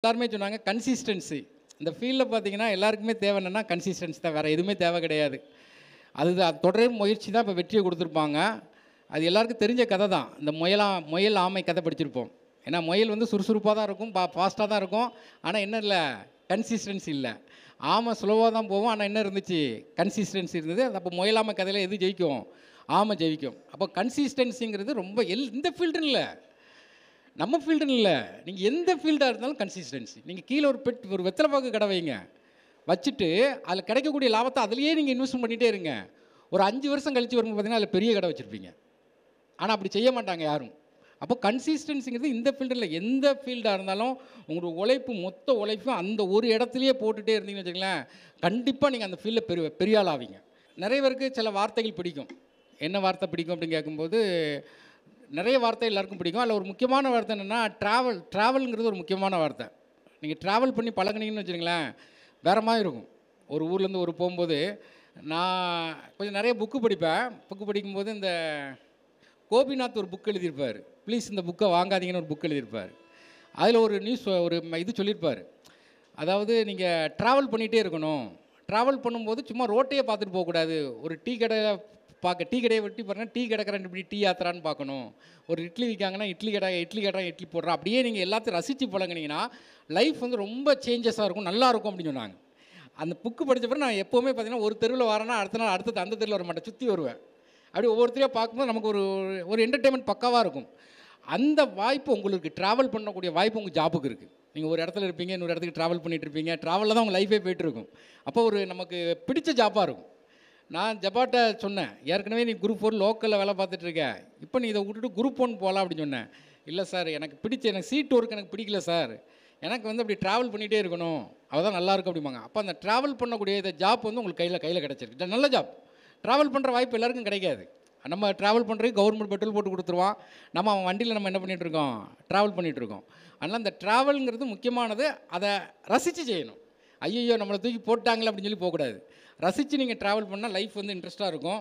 எல்லாருமே சொன்னாங்க கன்சிஸ்டன்சி. இந்த ஃபீல்டில் பார்த்தீங்கன்னா எல்லாருக்குமே தேவை என்னென்னா கன்சிஸ்டன்சி தான், வேறு எதுவுமே தேவை கிடையாது. அதுதான் தொடர் முயற்சி தான் இப்போ வெற்றியை கொடுத்துருப்பாங்க. அது எல்லாருக்கும் தெரிஞ்ச கதை தான். இந்த முயல் ஆமை கதை படிச்சிருப்போம். ஏன்னா முயல் வந்து சுறுசுறுப்பாக தான் இருக்கும், ஃபாஸ்ட்டாக தான் இருக்கும். ஆனால் என்ன இல்லை, கன்சிஸ்டன்சி இல்லை. ஆமை ஸ்லோவாக தான் போகும், ஆனால் என்ன இருந்துச்சு, கன்சிஸ்டன்சி இருந்தது. அது அப்போ முயலாமை கதையில் எது ஜெயிக்கும், ஆமை ஜெயிக்கும். அப்போ கன்சிஸ்டன்சிங்கிறது ரொம்ப இந்த ஃபீல்டுன்னு இல்லை, நம்ம ஃபீல்டுன்னு இல்லை, நீங்கள் எந்த ஃபீல்டாக இருந்தாலும் கன்சிஸ்டன்சி. நீங்கள் கீழே ஒரு வெத்தலை பாக்கு கடை வைங்க, வச்சுட்டு அதில் கிடைக்கக்கூடிய லாபத்தை அதிலேயே நீங்கள் இன்வெஸ்ட் பண்ணிகிட்டே இருங்க. ஒரு 5 வருஷம் கழித்து வரும்போது பார்த்தீங்கன்னா அதில் பெரிய கடை வச்சுருப்பீங்க. ஆனால் அப்படி செய்ய மாட்டாங்க யாரும். அப்போ கன்சிஸ்டன்சிங்கிறது இந்த ஃபீல்டில் எந்த ஃபீல்டாக இருந்தாலும் உங்களோட உழைப்பு, மொத்த உழைப்பும் அந்த ஒரு இடத்துலையே போட்டுகிட்டே இருந்தீங்கன்னு வச்சுங்களேன், கண்டிப்பாக நீங்கள் அந்த ஃபீல்டில் பெரிய ஆள் ஆவீங்க. நிறைய பேருக்கு சில வார்த்தைகள் பிடிக்கும். என்ன வார்த்தை பிடிக்கும் அப்படின்னு கேட்கும்போது நிறைய வார்த்தை எல்லாருக்கும் பிடிக்கும். அதில் ஒரு முக்கியமான வார்த்தை என்னென்னா ட்ராவல்ங்கிறது ஒரு முக்கியமான வார்த்தை. நீங்கள் ட்ராவல் பண்ணி பழகுனீங்கன்னு வச்சுருங்களேன், வேறு மாதிரி இருக்கும். ஒரு ஊர்லேருந்து ஒரு போகும்போது நான் கொஞ்சம் நிறைய புக்கு படிப்பேன். புக்கு படிக்கும்போது இந்த கோபிநாத் ஒரு புக் எழுதியிருப்பார். ப்ளீஸ் இந்த புக்கை வாங்காதீங்கன்னு ஒரு புக் எழுதியிருப்பார். அதில் ஒரு இது சொல்லியிருப்பார். அதாவது நீங்கள் ட்ராவல் பண்ணிகிட்டே இருக்கணும். ட்ராவல் பண்ணும்போது சும்மா ரோட்டையே பார்த்துட்டு போகக்கூடாது. ஒரு டீ கடையை வெட்டி பாருங்கள், டீ கடைக்காரன் இப்படி டீ ஆத்துறான்னு பார்க்கணும். ஒரு இட்லி விற்காங்கன்னா இட்லி கடை இட்லி போடுறான். அப்படியே நீங்கள் எல்லாத்தையும் ரசித்து பழங்கினீங்கன்னா லைஃப் வந்து ரொம்ப சேஞ்சஸாக இருக்கும், நல்லாயிருக்கும் அப்படின்னு சொன்னாங்க. அந்த புக்கு படித்த பிறகு நான் எப்போவுமே பார்த்தீங்கன்னா ஒரு தெருவில் வரேன்னா அடுத்த நாள் அடுத்தது அந்த தெருவில் வர மாட்டேன், சுற்றி வருவேன். அப்படி ஒவ்வொருத்தரையாக பார்க்கும்போது நமக்கு ஒரு என்டர்டெயின்மெண்ட் பக்காவாக இருக்கும். அந்த வாய்ப்பு உங்களுக்கு, ட்ராவல் பண்ணக்கூடிய வாய்ப்பு உங்கள் ஜாபுக்கு இருக்குது. நீங்கள் ஒரு இடத்துல இருப்பீங்க, இன்னொரு இடத்துக்கு ட்ராவல் பண்ணிகிட்டு இருப்பீங்க. ட்ராவலில் தான் உங்கள் லைஃபே போய்ட்டுருக்கும். அப்போ நமக்கு பிடிச்ச ஜாப்பாக இருக்கும். நான் ஜப்பாட்ட சொன்னேன், ஏற்கனவே நீ குரூப் 4 லோக்கலில் வேலை பார்த்துட்ருக்க, இப்போ நீ இதை விட்டுட்டு குரூப் 1 போகலாம் அப்படின்னு சொன்னேன். இல்லை சார், எனக்கு சீட் ஒர்க் எனக்கு பிடிக்கல சார், எனக்கு வந்து அப்படி ட்ராவல் பண்ணிகிட்டே இருக்கணும், அதுதான் நல்லாயிருக்கும் அப்படிம்பாங்க. அப்போ அந்த ட்ராவல் பண்ணக்கூடிய இந்த ஜாப் வந்து உங்களுக்கு கையில் கிடச்சிருக்கு, நல்ல ஜாப். ட்ராவல் பண்ணுற வாய்ப்பு எல்லாருக்கும் கிடைக்காது. நம்ம ட்ராவல் பண்ணுறதுக்கு கவர்மெண்ட் பெட்ரோல் போட்டு கொடுத்துருவான், அவன் வண்டியில் நம்ம என்ன பண்ணிகிட்ருக்கோம், ட்ராவல் பண்ணிகிட்ருக்கோம். அதனால் இந்த ட்ராவலுங்கிறது முக்கியமானது. அதை ரசித்து செய்யணும். ஐயோ நம்மளை தூக்கி போட்டாங்களே அப்படின்னு சொல்லி போகக்கூடாது. ரசித்து நீங்கள் ட்ராவல் பண்ணால் லைஃப் வந்து இன்ட்ரெஸ்ட்டாக இருக்கும்.